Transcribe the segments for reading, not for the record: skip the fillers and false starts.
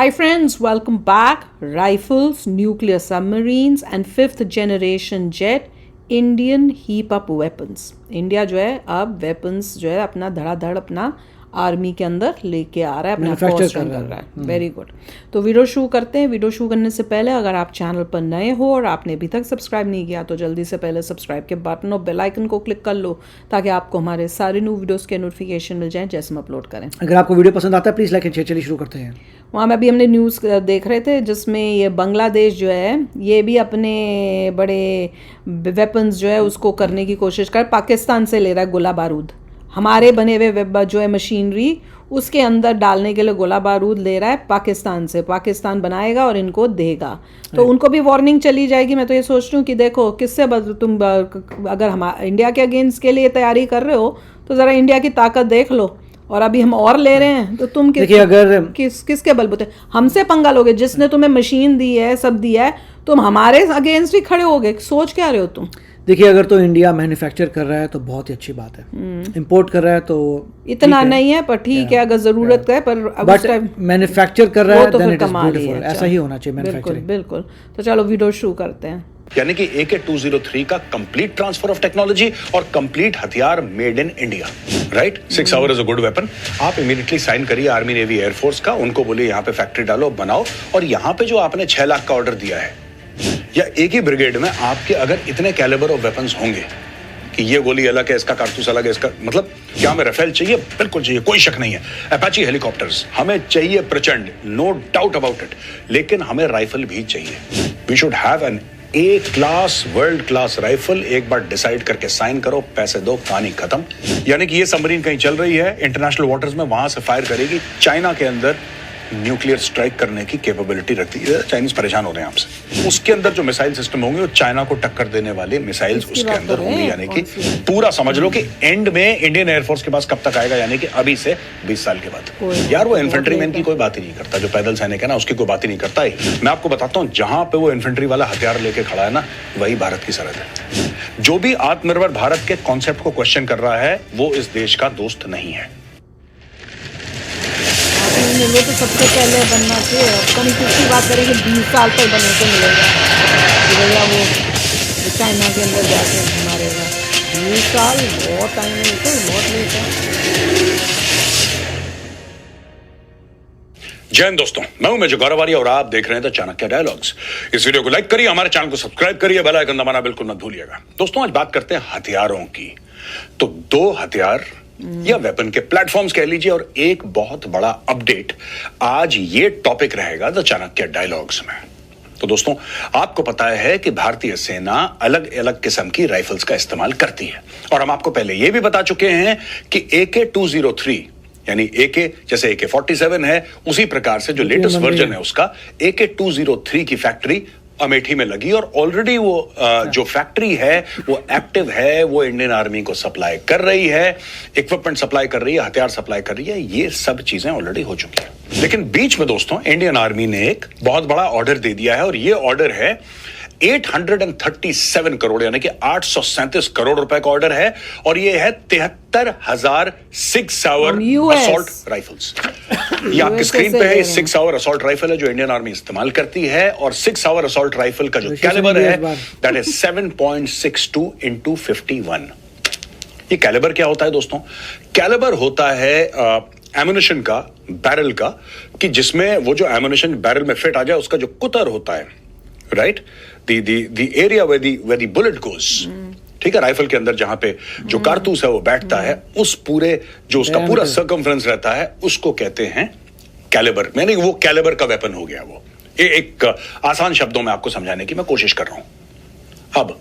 Hi friends, welcome back. Rifles, nuclear submarines and fifth generation jet, Indian heap up weapons. India जो है अब weapons जो है अपना धड़ाधड़ अपना आर्मी के अंदर लेके आ रहा है, अपना फोर्स रन कर रहा है. Very good. तो वीडियो शुरू करते हैं. वीडियो शुरू करने से पहले अगर आप चैनल पर नए हो और आपने अभी तक सब्सक्राइब नहीं किया तो जल्दी से पहले सब्सक्राइब के बटन और बेल आइकन को क्लिक कर लो ताकि आपको हमारे सारे न्यू वीडियोस के नोटिफिकेशन मिल जाएं जैसे हम अपलोड करें. अगर आपको वीडियो पसंद आता है प्लीज़ लाइक एंड शेयर. चलिए शुरू करते हैं. वहाँ में अभी हमने न्यूज़ देख रहे थे जिसमें ये बांग्लादेश जो है ये भी अपने बड़े वेपन्स जो है उसको करने की कोशिश कर पाकिस्तान से ले रहा है गोला बारूद. हमारे बने हुए जो है मशीनरी उसके अंदर डालने के लिए गोला बारूद ले रहा है पाकिस्तान से. पाकिस्तान बनाएगा और इनको देगा तो उनको भी वार्निंग चली जाएगी. मैं तो ये सोच रही हूँ कि देखो किससे तुम अगर हम इंडिया के अगेंस्ट के लिए तैयारी कर रहे हो तो ज़रा इंडिया की ताकत देख लो. और अभी हम और ले रहे हैं तो तुम किसके बलबूते हमसे पंगा लोगे? जिसने तुम्हें मशीन दी है सब दिया है तुम हमारे अगेंस्ट ही खड़े होगे. सोच क्या रहे हो तुम? देखिए अगर तो इंडिया मैन्युफैक्चर कर रहा है तो बहुत ही अच्छी बात है. इंपोर्ट कर रहा है तो इतना नहीं है पर ठीक है अगर जरूरत है पर बट मैन्युफैक्चर कर रहा है तो देन फिर इट इज कमाल ही ब्यूटीफुल. है. ऐसा ही होना चाहिए बिल्कुल मैन्युफैक्चरिंग. बिल्कुल. तो चलो वीडियो शुरू करते हैं. यानी कि AK-203 का कंप्लीट ट्रांसफर ऑफ टेक्नोलॉजी और कंप्लीट हथियार made in India. Right. 6 hour is a good weapon. आप इमीडिएटली साइन करिए आर्मी नेवी एयरफोर्स का. उनको बोलिए यहाँ पे फैक्ट्री डालो बनाओ. और यहाँ पे जो आपने 6 लाख का ऑर्डर दिया है या एक ही ब्रिगेड में आपके अगर इतने कैलिबर ऑफ वेपन्स होंगे कि ये गोली अलग है इसका कारतूस अलग है इसका मतलब क्या हमें राफेल चाहिए? बिल्कुल चाहिए, कोई शक नहीं है. अपाची हेलीकॉप्टर्स हमें चाहिए प्रचंड, नो डाउट अबाउट इट. लेकिन हमें राइफल भी चाहिए. We should have an A class world class rifle. एक बार डिसाइड करके साइन करो, पैसे दो, कहानी खत्म. यानी कि ये सबमरीन कहीं चल रही है इंटरनेशनल वाटर्स में, वहां से फायर करेगी. चाइना के अंदर न्यूक्लियर स्ट्राइक करने की कैपेबिलिटी रखती है. चाइनीज परेशान हो रहे हैं हमसे. उसके अंदर जो मिसाइल सिस्टम होंगे वो चाइना को टक्कर देने वाले मिसाइल्स उसके अंदर होंगे. यानी कि पूरा समझ लो कि एंड में इंडियन एयरफोर्स के पास कब तक आएगा, यानी कि अभी से 20 साल के बाद. यार वो इन्फेंट्री मैन की कोई बात ही नहीं करता, जो पैदल सैनिक है ना उसकी कोई बात ही नहीं करता है. मैं आपको बताता हूँ जहां पे वो इन्फेंट्री वाला हथियार लेके खड़ा है ना वही भारत की सरहद है. जो भी आत्मनिर्भर भारत के कॉन्सेप्ट को क्वेश्चन कर रहा है वो इस देश का दोस्त नहीं है. वो तो सबसे पहले बनना चाहिए. अपन किसकी बात करेंगे 20 साल तक बनने को मिलेगा कि भैया वो चाइना के अंदर जाके मारेगा. 20 साल बहुत टाइम है, तो बहुत लेट है. जय हिंद दोस्तों, मैं हूं मेजर गौरव आर्य और आप देख रहे हैं द चाणक्य डायलॉग्स. इस वीडियो को लाइक करिए, हमारे चैनल को सब्सक्राइब करिए, बेल आइकन दबाना बिल्कुल मत भूलिएगा. दोस्तों आज बात करते हैं हथियारों की. तो 2 हथियार या वेपन के प्लेटफॉर्म्स कह लीजिए और एक बहुत बड़ा अपडेट. आज ये टॉपिक रहेगा द चाणक्य डायलॉग्स में. तो दोस्तों आपको पता है कि भारतीय सेना अलग अलग किस्म की राइफल्स का इस्तेमाल करती है और हम आपको पहले यह भी बता चुके हैं कि AK-203 यानी AK जैसे AK-47 है उसी प्रकार से जो लेटेस्ट वर्जन है उसका AK-203 की फैक्ट्री अमेठी में लगी और ऑलरेडी वो जो फैक्ट्री है वो एक्टिव है. वो इंडियन आर्मी को सप्लाई कर रही है, इक्विपमेंट सप्लाई कर रही है, हथियार सप्लाई कर रही है. ये सब चीजें ऑलरेडी हो चुकी है. लेकिन बीच में दोस्तों इंडियन आर्मी ने एक बहुत बड़ा ऑर्डर दे दिया है और ये ऑर्डर है 837 करोड़ यानी कि 837 करोड़ रुपए का ऑर्डर है. और ये है 73,000 6 आवर असॉल्ट राइफल्स. ये आपकी स्क्रीन पे है. 6 आवर असॉल्ट राइफल है जो इंडियन आर्मी इस्तेमाल करती है. और 6 आवर असॉल्ट राइफल का जो कैलिबर है दैट इज 7.62 into 51. ये कैलिबर क्या होता है दोस्तों? कैलिबर होता है एमुनिशन का, बैरल का, कि जिसमें वो जो एमुनिशन बैरल में फिट आ जाए उसका जो कुतर होता है, right, the area where the bullet goes. ठीक है. राइफल के अंदर जहां पे जो कारतूस है वो बैठता है उस पूरे जो उसका पूरा सर्कमफ्रेंस रहता है उसको कहते हैं कैलिबर. मैंने वो कैलिबर का वेपन हो गया. वो एक आसान शब्दों में आपको समझाने की मैं कोशिश कर रहा हूं. अब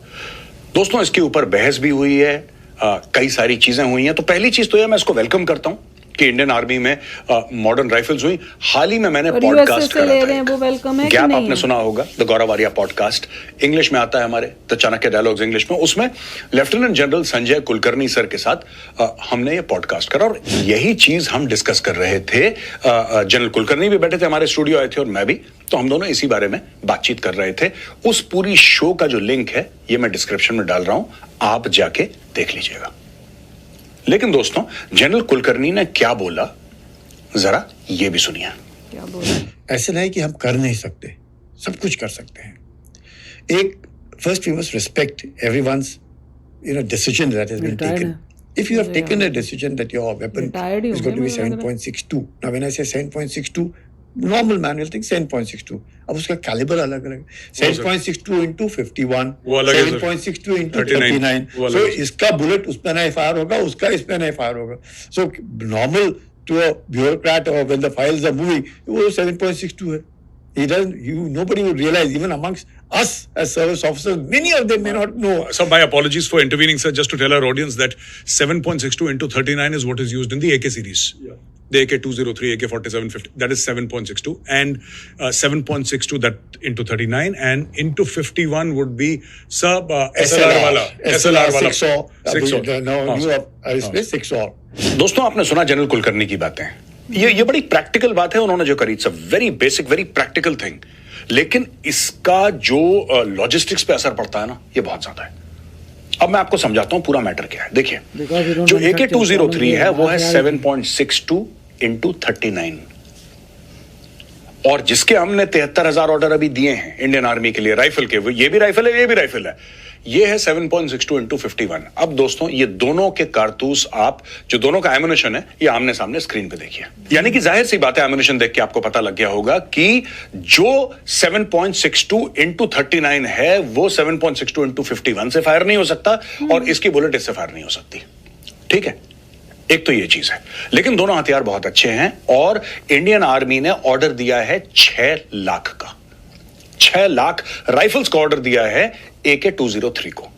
दोस्तों इसके ऊपर बहस भी हुई है, कई सारी चीजें हुई हैं. तो पहली चीज तो यह मैं इसको वेलकम करता हूं कि इंडियन आर्मी में मॉडर्न राइफल्स हुई. हाल ही में मैंने पॉडकास्ट करा था, वो वेलकम है गैप आपने सुना होगा, the Gaurav Arya podcast. English में आता है हमारे द चाणक्य डायलॉग्स इंग्लिश में. उसमें lieutenant general Sanjay Kulkarni sir के साथ हमने ये पॉडकास्ट करा और यही चीज हम डिस्कस कर रहे थे. जनरल कुलकर्णी भी बैठे थे, हमारे स्टूडियो आए थे और मैं भी. तो हम दोनों इसी बारे में बातचीत कर रहे थे. उस पूरी शो का जो लिंक है ये मैं डिस्क्रिप्शन में डाल रहा हूं, आप जाके देख लीजिएगा. लेकिन दोस्तों जनरल कुलकर्णी ने क्या बोला जरा ये भी सुनिए. क्या बोला? ऐसा नहीं कि हम कर नहीं सकते, सब कुछ कर सकते हैं. एक first we must respect everyone's decision that has been Retired taken. है. If you have taken a decision that your weapon Retired he is going to be होंगे मुझे लग रहा है. 7.62, now when I say 7.62, normal man will think 7.62. अब उसका caliber अलग अलग. 7.62 into 51, वो अलग है, sir. 7.62 into 39, 39. वो अलग So है, sir. इसका bullet उस पे नहीं fire होगा, उसका इस पे नहीं fire होगा. So normal to a bureaucrat or when the files are moving, वो 7.62 है. He doesn't. Nobody would realize, even amongst us as service officers, many of them may not know. So my apologies for intervening, sir. Just to tell our audience that 7.62 into 39 is what is used in the AK series. Yeah. The AK-203, AK-4750, that is 7.62, and 7.62 that into 39, and into 51 would be sub SLR wala, SLR wala, 6 No, you have space 6 or. दोस्तों, आपने सुना general Kulkarni की बातें. ये बड़ी practical बात है उन्होंने जो करी. It's a very basic, very practical thing. लेकिन इसका जो लॉजिस्टिक्स पे असर पड़ता है ना, ये बहुत ज्यादा है. अब मैं आपको समझाता हूं पूरा मैटर क्या है. देखिए, जो AK-203 है वो है 7.62 into 39, और जिसके हमने 73,000 ऑर्डर अभी दिए हैं इंडियन आर्मी के लिए राइफल के. ये भी राइफल है, ये भी राइफल है. ये है 7.62 into 51. अब दोस्तों, ये दोनों के कारतूस, आप जो दोनों का एमुनिशन है, ये आमने सामने स्क्रीन पे देखिए. यानी कि जाहिर सी बात है, एमुनिशन देख के आपको पता लग गया होगा कि जो 7.62 into 39 है वो 7.62 into 51 से फायर नहीं हो सकता, और इसकी बुलेट इससे फायर नहीं हो सकती. ठीक है, एक तो ये चीज है. लेकिन दोनों हथियार बहुत अच्छे हैं, और इंडियन आर्मी ने ऑर्डर दिया है 6 लाख का. 6 लाख राइफल्स का ऑर्डर दिया है AK-203 को.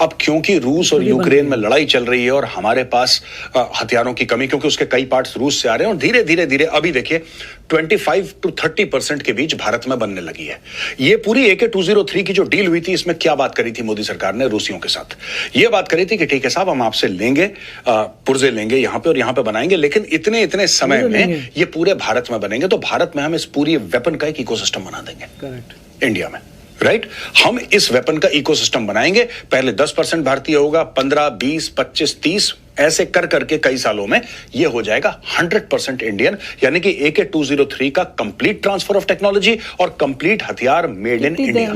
अब क्योंकि रूस और यूक्रेन में लड़ाई चल रही है और हमारे पास हथियारों की कमी, क्योंकि उसके कई पार्ट्स रूस से आ रहे हैं, और धीरे धीरे धीरे अभी देखिए 25 to 30% के बीच भारत में बनने लगी है. ये पूरी AK-203 की जो डील हुई थी, इसमें क्या बात करी थी मोदी सरकार ने रूसियों के साथ? ये बात करी थी कि ठीक है साहब, हम आपसे लेंगे, पुर्जे लेंगे यहां पे और यहां पे बनाएंगे, लेकिन इतने इतने समय में ये पूरे भारत में बनेंगे. तो भारत में हम इस पूरी वेपन का एक इकोसिस्टम बना देंगे. करेक्ट. इंडिया में, राइट? हम इस वेपन का इकोसिस्टम बनाएंगे. पहले 10% भारतीय होगा, 15, 20, 25, 30, ऐसे कर करके कई सालों में ये हो जाएगा 100% इंडियन. यानी कि AK-203 का कंप्लीट ट्रांसफर ऑफ टेक्नोलॉजी और कंप्लीट हथियार मेड इन इंडिया.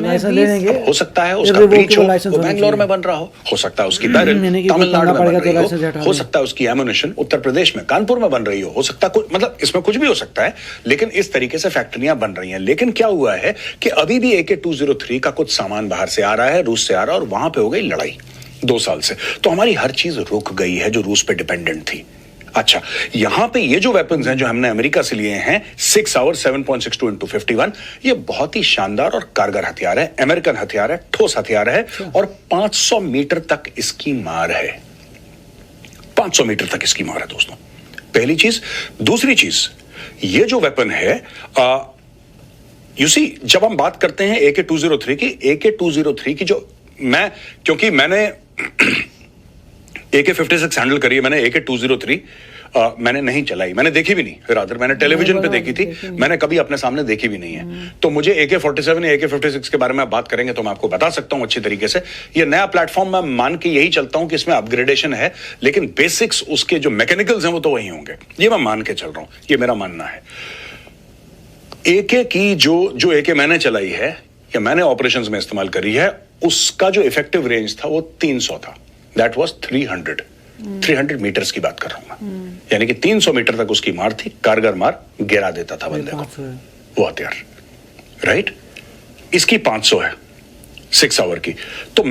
हो सकता है उसका ब्रीच हो, वो बैंगलोर में बन रहा हो सकता है उसकी बैरल तमिलनाडु में बन रही हो सकता है उसकी एमुनिशन उत्तर प्रदेश में कानपुर में बन रही हो सकता है, मतलब इसमें कुछ भी हो सकता है. लेकिन इस तरीके से फैक्ट्रियां बन रही हैं. लेकिन क्या हुआ है कि अभी भी AK-203 का कुछ सामान बाहर से आ रहा है, रूस से आ रहा है, और वहां पे हो गई लड़ाई 2 साल से. तो हमारी हर चीज रुक गई है जो रूस पे डिपेंडेंट थी. अच्छा, यहां पे ये जो वेपन्स हैं जो हमने अमेरिका से लिए हैं, 6 hour 7.62 into 51, ये बहुत ही शानदार और कारगर हथियार है. अमेरिकन हथियार है, ठोस हथियार है, और 500 मीटर तक इसकी मार है. 500 मीटर तक इसकी मार है दोस्तों. पहली चीज. दूसरी चीज, ये जो वेपन है, यू सी, जब हम बात करते हैं AK-203 की, AK-203 की जो क्योंकि मैंने AK-56 हैंडल करी है, मैंने AK-203 मैंने नहीं चलाई, मैंने देखी भी नहीं. रादर मैंने टेलीविजन पे देखी थी, मैंने कभी अपने सामने देखी भी नहीं है. तो मुझे AK-47 या AK-56 के बारे में बात करेंगे तो मैं आपको बता सकता हूं अच्छी तरीके से. ये नया प्लेटफॉर्म मैं मान के यही चलता हूं कि इसमें अपग्रेडेशन है, लेकिन बेसिक्स उसके जो मैकेनिकल्स हैं वो तो वही होंगे. ये मैं मान के चल रहा हूं, ये मेरा मानना है. AK की जो AK मैंने चलाई है या मैंने ऑपरेशंस में इस्तेमाल करी है, उसका जो इफेक्टिव रेंज था वो 300 था. दैट वाज 300 मीटर्स की बात कर रहा हूं मैं. यानी कि 300 मीटर तक उसकी मार थी, कारगर मार, गिरा देता था बंदे को वो हथियार. राइट? इसकी 500 है 6 आवर की. तो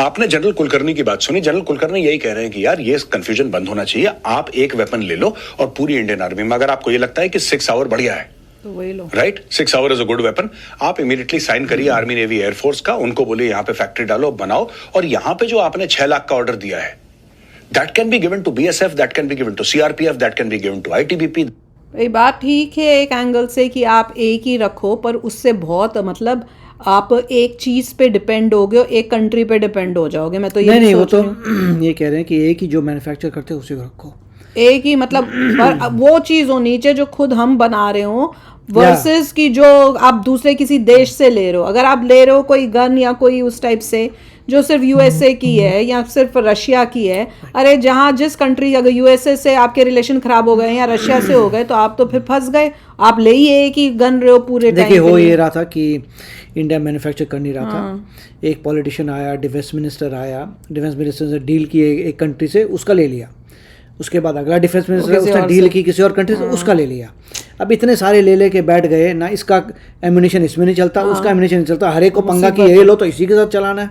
आपने जनरल कुलकर्णी की बात सुनी. जनरल कुलकर्णी यही कह रहे हैं कि यार ये कंफ्यूजन बंद होना चाहिए. आप एक वेपन ले लो और पूरी इंडियन आर्मी में अगर आपको ये लगता है कि 6 आवर बढ़िया है, तो वही लो. Right? 6 hour is a good weapon. आप इमीडिएटली साइन करिए आर्मी नेवी एयरफोर्स का, उनको बोलिए यहां पे फैक्ट्री डालो, बनाओ, और यहां पे जो आपने 6 लाख का ऑर्डर दिया है, that can be given to BSF, that can be given to CRPF, that can be given to ITBP. ये बात ठीक है एक एंगल से कि आप एक ही रखो, पर उससे बहुत मतलब आप एक चीज पे डिपेंड हो गए, एक कंट्री पे डिपेंड हो जाओगे. मैं तो ये नहीं, वो तो ये कह रहे हैं कि एक ही जो मैन्युफैक्चर करते हैं उसी को रखो. एक ही मतलब पर वो चीज होनी चाहिए जो खुद हम बना रहे हो, वर्सेस की जो आप दूसरे किसी देश से ले रहे हो. अगर आप ले रहे हो कोई गन या कोई उस टाइप से, जो सिर्फ यूएसए की है या सिर्फ रशिया की है। अरे जहाँ जिस कंट्री, अगर यूएसए से आपके रिलेशन खराब हो गए या रशिया से हो गए तो आप तो फिर फंस गए, आप ले ही एक ही गन रहे हो पूरे टाइम। देखिए हो ये रहा था कि इंडिया मैन्युफैक्चर कर नहीं रहा था, एक पॉलिटिशियन आया, डिफेंस मिनिस्टर आया, डिफेंस मिनिस्टर से डील की एक कंट्री से, उसका ले लिया, उसके बाद अगला डिफेंस मिनिस्टर उसने डील की किसी और कंट्री से, उसका ले लिया। अब इतने सारे ले के बैठ गए ना, इसका एम्युनिशन इसमें नहीं चलता, उसका एम्युनिशन नहीं चलता, हर एक को पंगा कि ये लो तो इसी के साथ चलाना है,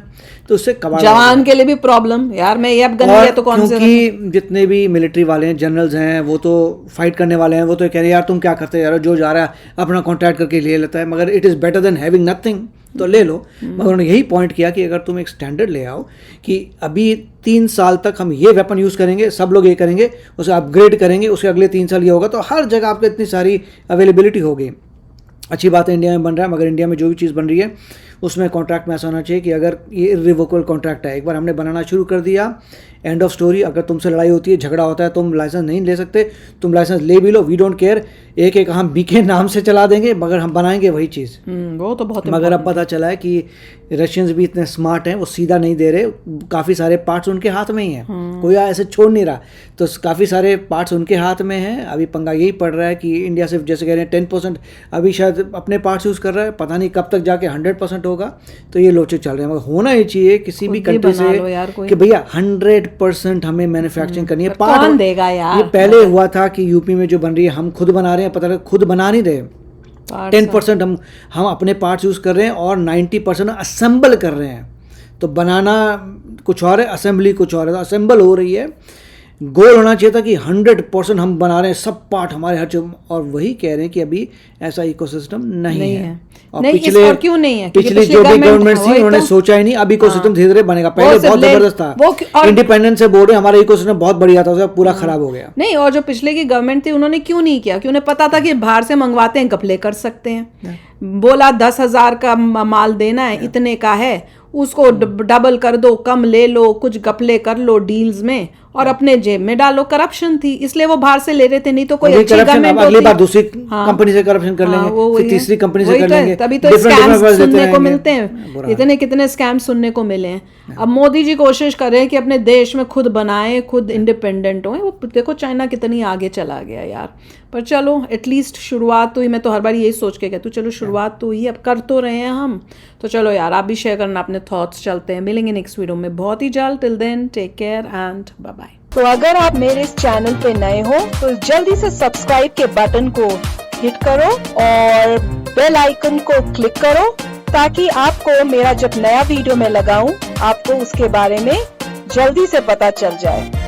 तो उससे कबाड़ जवान के लिए भी प्रॉब्लम यार, मैं ये अब गन लिया तो कौन से, क्योंकि जितने भी मिलिट्री वाले हैं, जनरल्स हैं, वो तो फाइट करने वाले हैं, वो तो कह रहे हैं यार तुम क्या करते हो यार, जो जा रहा है अपना कॉन्ट्रैक्ट करके ले लेता है, मगर it is better than having nothing, तो ले लो। मगर उन्होंने यही पॉइंट किया कि अगर तुम एक स्टैंडर्ड ले आओ कि अभी 3 साल तक हम ये वेपन यूज़ करेंगे, सब लोग ये करेंगे, उसे अपग्रेड करेंगे, उसके अगले 3 साल ये होगा, तो हर जगह आपको इतनी सारी अवेलेबिलिटी होगी। अच्छी बात है इंडिया में बन रहा है, मगर इंडिया में जो भी चीज़ बन रही है उसमें कॉन्ट्रैक्ट में ऐसा होना चाहिए कि अगर ये इर्रिवोकेबल कॉन्ट्रैक्ट है, एक बार हमने बनाना शुरू कर दिया, एंड ऑफ स्टोरी। अगर तुमसे लड़ाई होती है, झगड़ा होता है, तुम लाइसेंस नहीं ले सकते, तुम लाइसेंस ले भी लो, वी डोंट केयर, एक हम बीके नाम से चला देंगे, मगर हम बनाएंगे वही चीज़। वो तो बहुत, मगर अब पता चला है कि रशियंस भी इतने स्मार्ट हैं, वो सीधा नहीं दे रहे, काफ़ी सारे पार्ट्स उनके हाथ में ही हैं, कोई ऐसे छोड़ नहीं रहा, तो काफ़ी सारे पार्ट्स उनके हाथ में हैं। अभी पंगा यही पड़ रहा है कि इंडिया सिर्फ जैसे कह रहे हैं 10% अभी शायद अपने पार्ट्स यूज़ कर रहा है, पता नहीं कब तक जाके 100% होगा, तो ये लोचे चल रहे हैं। मगर होना ही चाहिए किसी भी कंट्री से कि भैया 100% हमें मैन्युफैक्चरिंग करनी है। कौन देगा यार? ये पहले हुआ था कि यूपी में जो बन रही है हम खुद बना रहे हैं, पता लगा खुद बना नहीं रहे, 10% हम अपने पार्ट्स यूज़ कर रहे हैं और 90% असेंबल कर रहे हैं। तो बनाना कुछ और है, असेंबली कुछ और है, तो असेंबल हो रही है। गोल होना चाहिए था कि 100% हम बना रहे हैं, सब पार्ट हमारे हर चीज, और वही कह रहे हैं कि अभी ऐसा इकोसिस्टम नहीं है। और नहीं, पिछले और क्यों नहीं है? पिछली जो भी गवर्नमेंट थी उन्होंने सोचा ही नहीं, अब इकोसिस्टम धीरे धीरे बनेगा। पहले बहुत जबरदस्त था, इंडिपेंडेंस से बोल रहे हमारा इकोसिस्टम बहुत बढ़िया था, उसका पूरा खराब हो गया। नहीं, और जो पिछले की गवर्नमेंट थी उन्होंने क्यों नहीं किया? कि उन्हें पता था कि बाहर से मंगवाते हैं, घपले कर सकते हैं। बोला 10,000 का माल देना है, इतने का है, उसको डबल कर दो, कम ले लो, कुछ गपले कर लो डील्स में और अपने जेब में डालो। करप्शन थी, इसलिए वो बाहर से ले रहे थे, नहीं तो कोई अच्छी गवर्नमेंट अगली बार दूसरी कंपनी से करप्शन कर लेंगे, फिर तीसरी कंपनी से कर लेंगे, तभी तो स्कैम्स सुनने को मिलते हैं, इतने कितने स्कैम सुनने को मिले हैं। अब मोदी जी कोशिश कर रहे हैं कि अपने देश में खुद बनाएं, खुद इंडिपेंडेंट हों। वो देखो चाइना कितनी आगे चला गया यार। पर चलो एटलीस्ट शुरुआत तो ही, मैं तो हर बार यही सोच के कहती हूँ चलो शुरुआत तो ही, अब कर तो रहे हैं हम, तो चलो यार आप भी शेयर करना अपने थॉट्स। चलते हैं, मिलेंगे नेक्स्ट वीडियो में बहुत ही जल्द। Till then take care and bye bye. तो अगर आप मेरे इस चैनल पे नए हो तो जल्दी से सब्सक्राइब के बटन को हिट करो और बेल आइकन को क्लिक करो, ताकि आपको मेरा जब नया वीडियो मैं लगाऊं आपको उसके बारे में जल्दी से पता चल जाए।